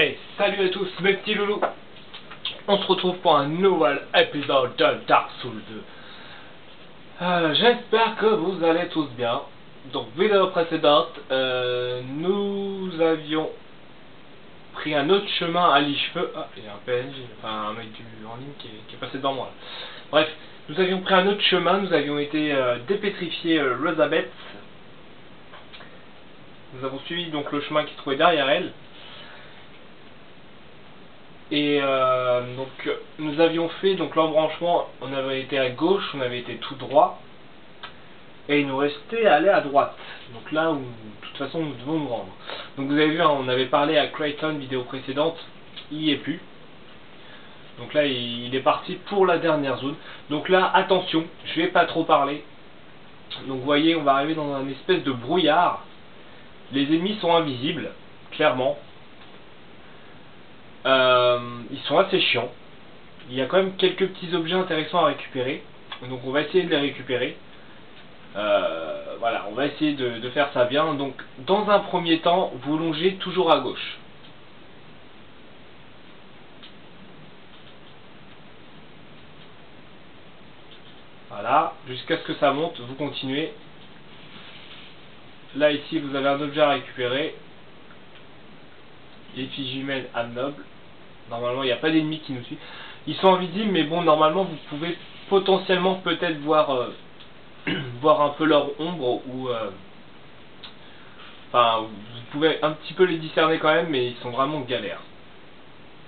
Hey, salut à tous mes petits loulous. On se retrouve pour un nouvel épisode de Dark Souls 2. J'espère que vous allez tous bien. Donc, vidéo précédente, nous avions pris un autre chemin à l'Icheveux. Ah, il y a un PNJ, enfin un mec en ligne qui est passé devant moi là. Bref, nous avions pris un autre chemin, nous avions été dépétrifier Rosabeth. Nous avons suivi donc le chemin qui se trouvait derrière elle. Et donc nous avions fait donc l'embranchement, on avait été à gauche, on avait été tout droit, et il nous restait à aller à droite. Donc là où de toute façon nous devons nous rendre. Donc vous avez vu, hein, on avait parlé à Creighton vidéo précédente, il n'y est plus. Donc là il est parti pour la dernière zone. Donc là attention, je vais pas trop parler. Donc vous voyez, on va arriver dans un espèce de brouillard. Les ennemis sont invisibles, clairement. Ils sont assez chiants. Il y a quand même quelques petits objets intéressants à récupérer. Donc on va essayer de les récupérer. Voilà, on va essayer de faire ça bien. Donc dans un premier temps, vous longez toujours à gauche. Voilà, jusqu'à ce que ça monte, vous continuez. Là ici vous avez un objet à récupérer. L'effigie humaine âme noble. Normalement il n'y a pas d'ennemis qui nous suivent. Ils sont invisibles, mais bon, normalement vous pouvez potentiellement peut-être voir voir un peu leur ombre, ou enfin vous pouvez un petit peu les discerner quand même, mais ils sont vraiment galères.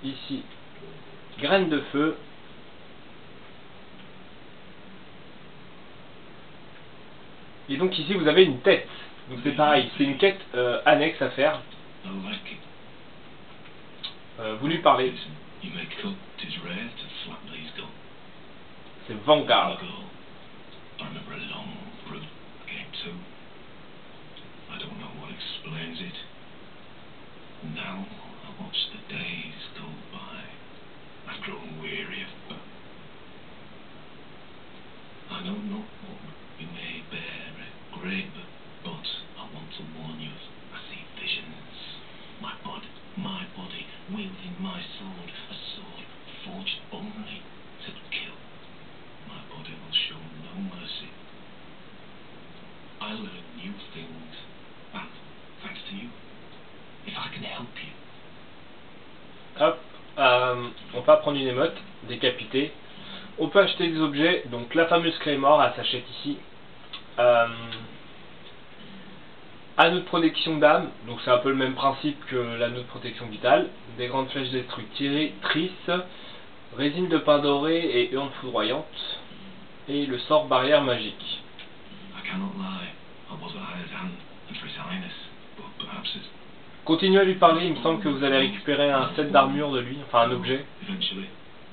Ici, graine de feu. Et donc ici vous avez une tête. Donc c'est pareil, c'est une quête annexe à faire. Vous lui parlez. C'est Vanguard. Wielding my sword, a sword forged only to kill. My body will show no mercy. I learn new things, and thanks to you, if I can help you. Hop, on peut apprendre une émote, décapiter. On peut acheter des objets, donc la fameuse Claymore, elle s'achète ici. Anneau de protection d'âme, donc c'est un peu le même principe que l'anneau de protection vitale. Des grandes flèches destructrices, résine de pain doré et urne foudroyante. Et le sort barrière magique. Continuez à lui parler, il me semble que vous allez récupérer un set d'armure de lui, enfin un objet.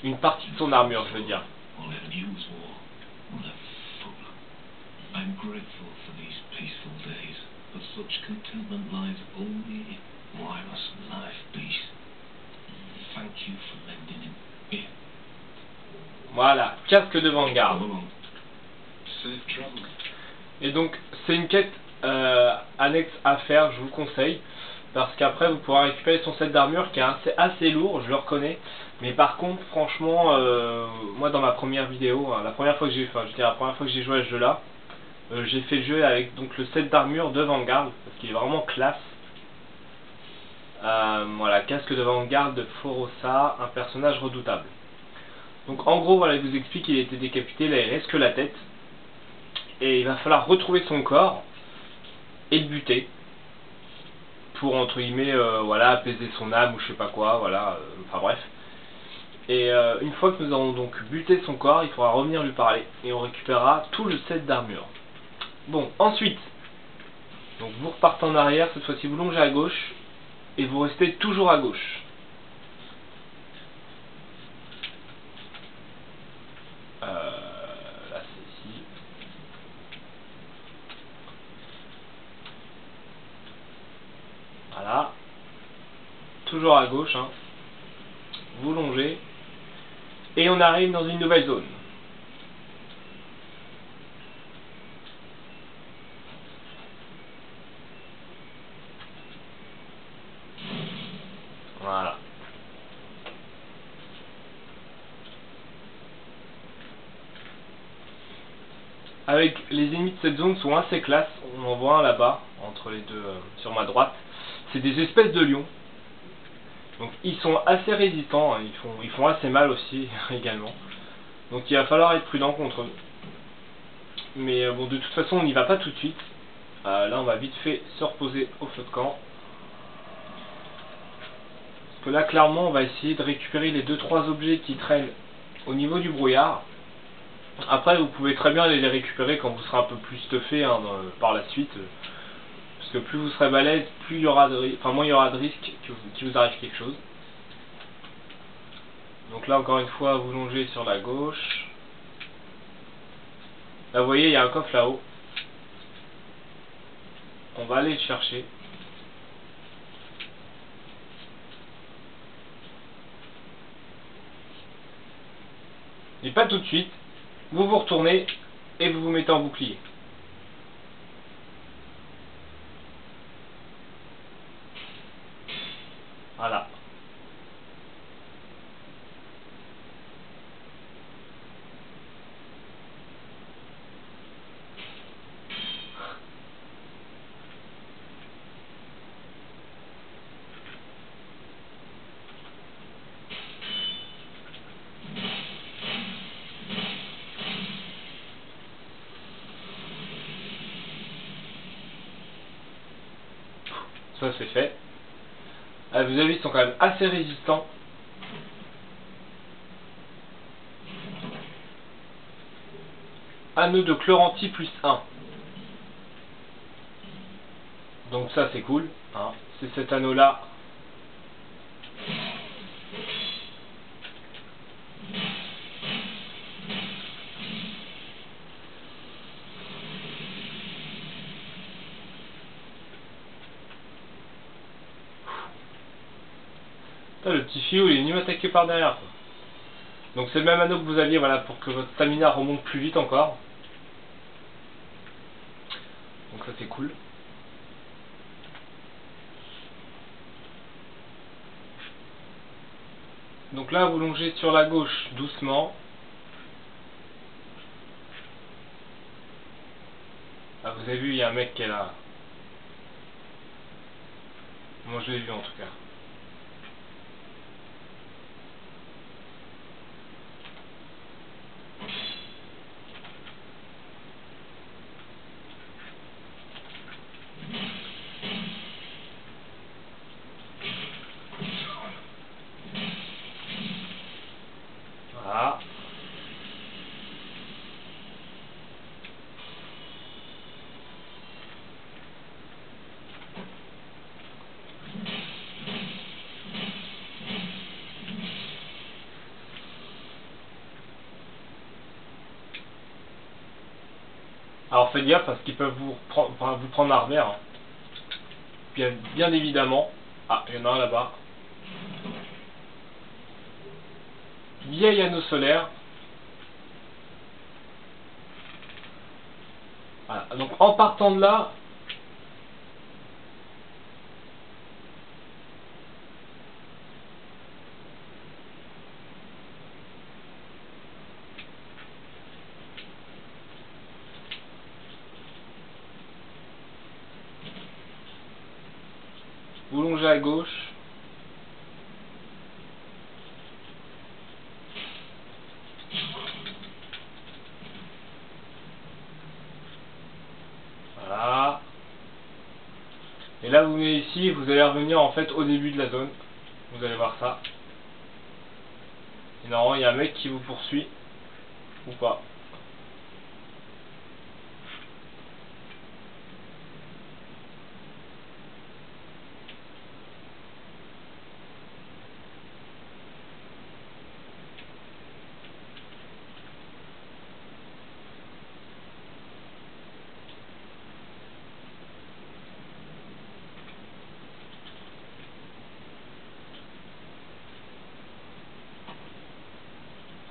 Une partie de son armure, je veux dire. I'm grateful for these peaceful days, but such contentment lies only in wireless life peace. Thank you for lending him here. Voilà, casque de Vanguard. Et donc c'est une quête annexe à faire, je vous le conseille, parce qu'après vous pourrez récupérer son set d'armure qui est assez lourd, je le reconnais. Mais par contre, franchement, moi dans ma première vidéo, la première fois que j'ai joué à ce jeu là, j'ai fait le jeu avec donc le set d'armure de Vanguard, parce qu'il est vraiment classe. Voilà, casque de Vanguard de Forossa, un personnage redoutable. Donc en gros, voilà, il vous explique qu'il a été décapité, là il reste que la tête. Et il va falloir retrouver son corps et le buter. Pour, entre guillemets, voilà, apaiser son âme ou je sais pas quoi, voilà, enfin bref. Et une fois que nous avons donc buté son corps, il faudra revenir lui parler. Et on récupérera tout le set d'armure. Bon, ensuite, donc vous repartez en arrière, cette fois-ci vous longez à gauche, et vous restez toujours à gauche. Là c'est ici. Voilà. Toujours à gauche, hein. Vous longez, et on arrive dans une nouvelle zone. Voilà. Avec les ennemis de cette zone sont assez classes. On en voit un là-bas, entre les deux, sur ma droite. C'est des espèces de lions. Donc ils sont assez résistants, hein. Ils font assez mal aussi également. Donc il va falloir être prudent contre eux. Mais bon, de toute façon on n'y va pas tout de suite. Là on va vite fait se reposer au feu de camp. Parce que là clairement on va essayer de récupérer les 2-3 objets qui traînent au niveau du brouillard. Après vous pouvez très bien aller les récupérer quand vous serez un peu plus stuffé, hein, par la suite. Parce que plus vous serez balèze, plus il y aura moins il y aura de risques qu'il vous arrive quelque chose. Donc là encore une fois vous longez sur la gauche. Là vous voyez il y a un coffre là-haut. On va aller le chercher. Et pas tout de suite. Vous vous retournez et vous vous mettez en bouclier. Voilà. Ça c'est fait. Vous avez vu, ils sont quand même assez résistants. Anneau de Chloranti plus 1. Donc ça c'est cool, hein. C'est cet anneau là. Putain, le petit fiou il est venu m'attaquer par derrière, quoi. Donc c'est le même anneau que vous aviez, voilà, pour que votre stamina remonte plus vite encore. Donc ça c'est cool. Donc là vous longez sur la gauche doucement. Ah, vous avez vu, il y a un mec qui est là. Moi je l'ai vu en tout cas. Voilà. Alors faites gaffe parce qu'ils peuvent vous prendre à revers, hein. Bien évidemment. Ah, il y en a un là-bas. Vieil anneau solaire. Voilà. Donc en partant de là, vous longez à gauche. Voilà. Et là vous venez ici, vous allez revenir en fait au début de la zone. Vous allez voir ça. Et normalement il y a un mec qui vous poursuit. Ou pas.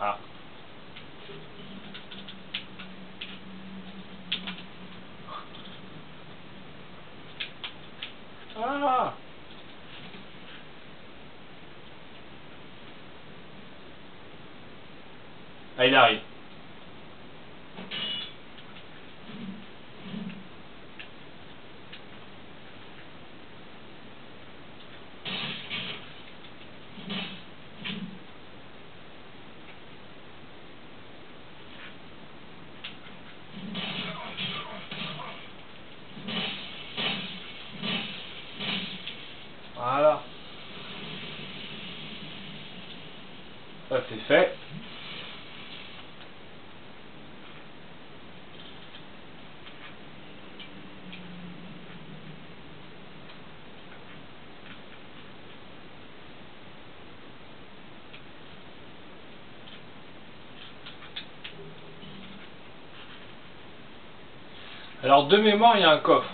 Ah. Ah. Ah, il arrive. Voilà. Ça c'est fait. Alors de mémoire, il y a un coffre.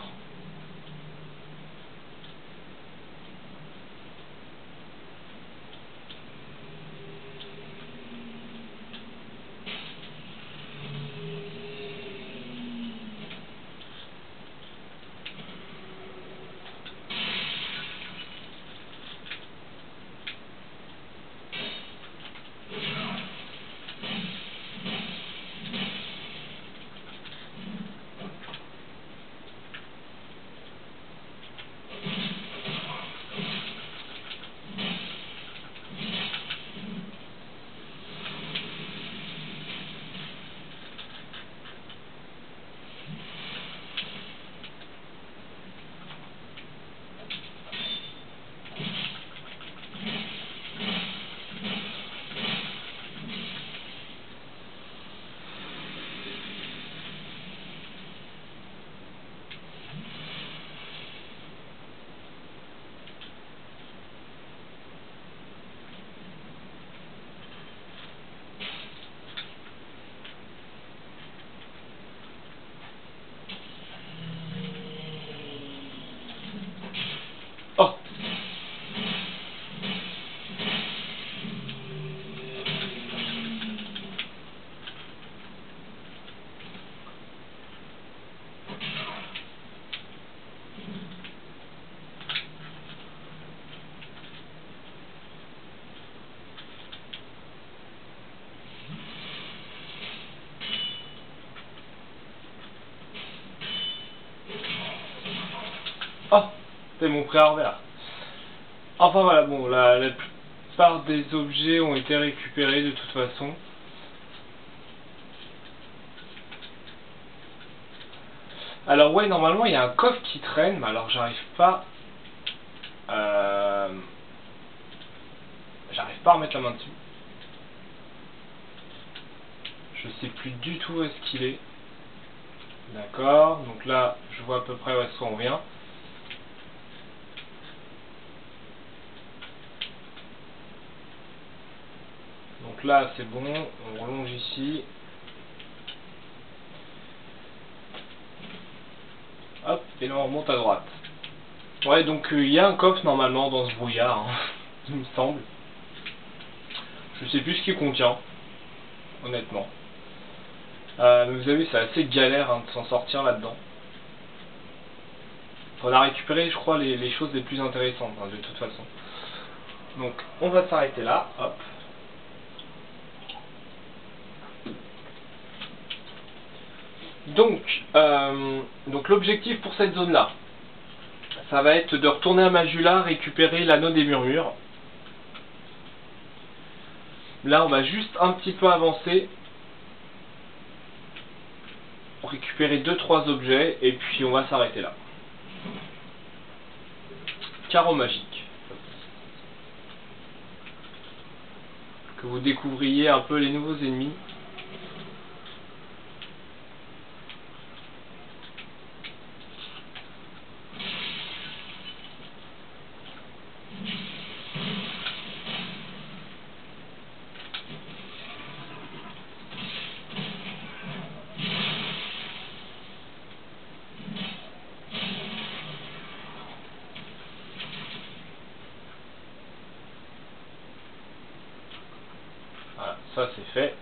Oh! Oh! C'est mon frère vert. Enfin voilà, bon, la plupart des objets ont été récupérés de toute façon. Alors ouais, normalement il y a un coffre qui traîne, mais alors j'arrive pas à remettre la main dessus. Je sais plus du tout où est-ce qu'il est. D'accord, donc là je vois à peu près où est-ce qu'on vient. Donc là c'est bon, on relonge ici. Hop, et là on remonte à droite. Ouais, donc il y a un coffre normalement dans ce brouillard, hein, il me semble. Je sais plus ce qu'il contient, honnêtement. Mais vous avez vu, c'est assez galère hein, de s'en sortir là-dedans. On a récupéré, je crois, les choses les plus intéressantes, hein, de toute façon. Donc, on va s'arrêter là, hop. Donc l'objectif pour cette zone-là, ça va être de retourner à Majula, récupérer l'anneau des murmures. Là, on va juste un petit peu avancer pour récupérer 2-3 objets, et puis on va s'arrêter là. Carreau magique. Que vous découvriez un peu les nouveaux ennemis. Voilà, ça c'est fait.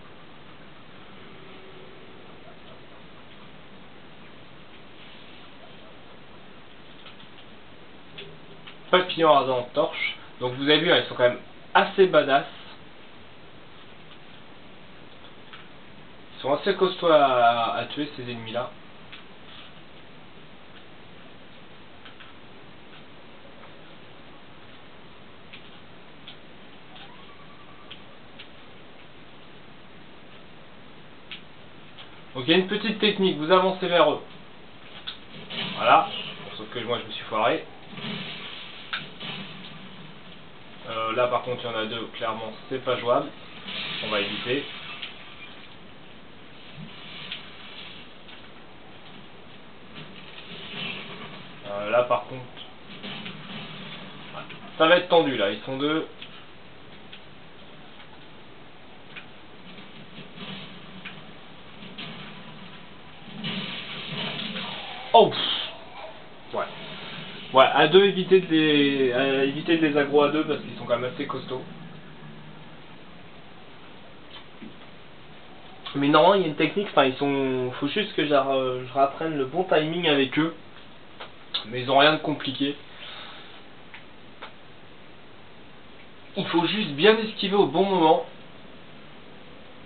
Papillon ardent torche. Donc vous avez vu, elles sont quand même assez badass. Ils sont assez costauds à tuer ces ennemis là. Donc il y a une petite technique, vous avancez vers eux. Voilà, sauf que moi je me suis foiré. Là par contre il y en a deux, clairement c'est pas jouable. On va éviter. Là par contre, ça va être tendu là, ils sont deux. Oh pff. Ouais. Ouais, à deux, éviter de les aggro à deux parce qu'ils sont quand même assez costauds. Mais normalement, il y a une technique, enfin, faut juste que je rapprenne le bon timing avec eux. Mais ils ont rien de compliqué. Il faut juste bien esquiver au bon moment.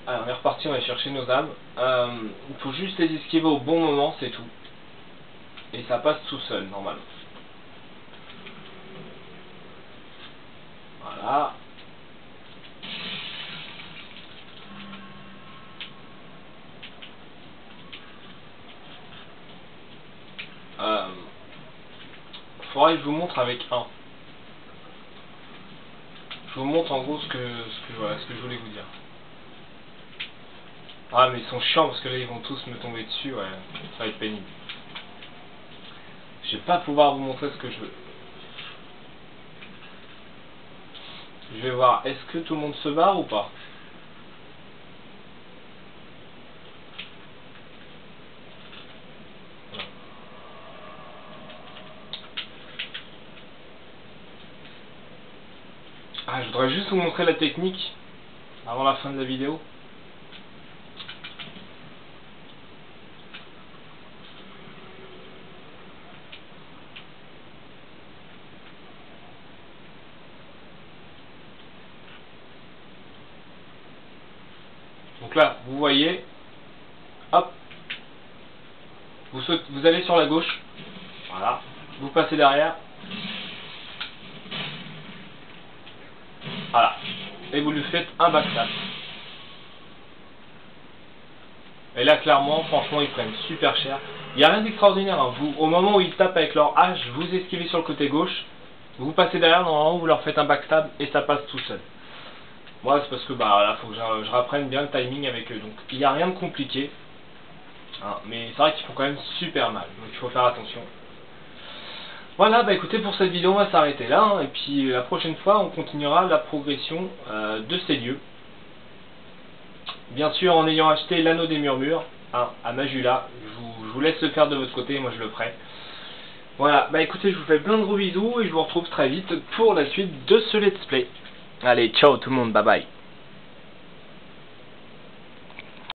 Alors, on est reparti, on va chercher nos âmes. Il faut juste les esquiver au bon moment, c'est tout. Et ça passe tout seul, normalement. Voilà. Faudrait que je vous montre avec un. Je vous montre en gros ce que je voulais vous dire. Ah mais ils sont chiants parce que là ils vont tous me tomber dessus, ouais, ça va être pénible. Je vais pas pouvoir vous montrer ce que je veux. Je vais voir, est-ce que tout le monde se barre ou pas? Ah, je voudrais juste vous montrer la technique avant la fin de la vidéo. Donc là, vous voyez, hop, vous allez sur la gauche, voilà, vous passez derrière, voilà, et vous lui faites un backstab. Et là, clairement, franchement, ils prennent super cher. Il n'y a rien d'extraordinaire, hein. Au moment où ils tapent avec leur hache, vous esquivez sur le côté gauche, vous passez derrière, normalement, vous leur faites un backstab et ça passe tout seul. Moi, c'est parce que là, faut que je rapprenne bien le timing avec eux. Donc, il n'y a rien de compliqué. Hein, mais c'est vrai qu'ils font quand même super mal. Donc, il faut faire attention. Voilà, bah écoutez, pour cette vidéo, on va s'arrêter là. Hein, et puis, la prochaine fois, on continuera la progression de ces lieux. Bien sûr, en ayant acheté l'anneau des murmures, hein, à Majula. Je vous laisse le faire de votre côté, moi je le ferai. Voilà, bah écoutez, je vous fais plein de gros bisous et je vous retrouve très vite pour la suite de ce let's play. Allez, ciao tout le monde, bye bye.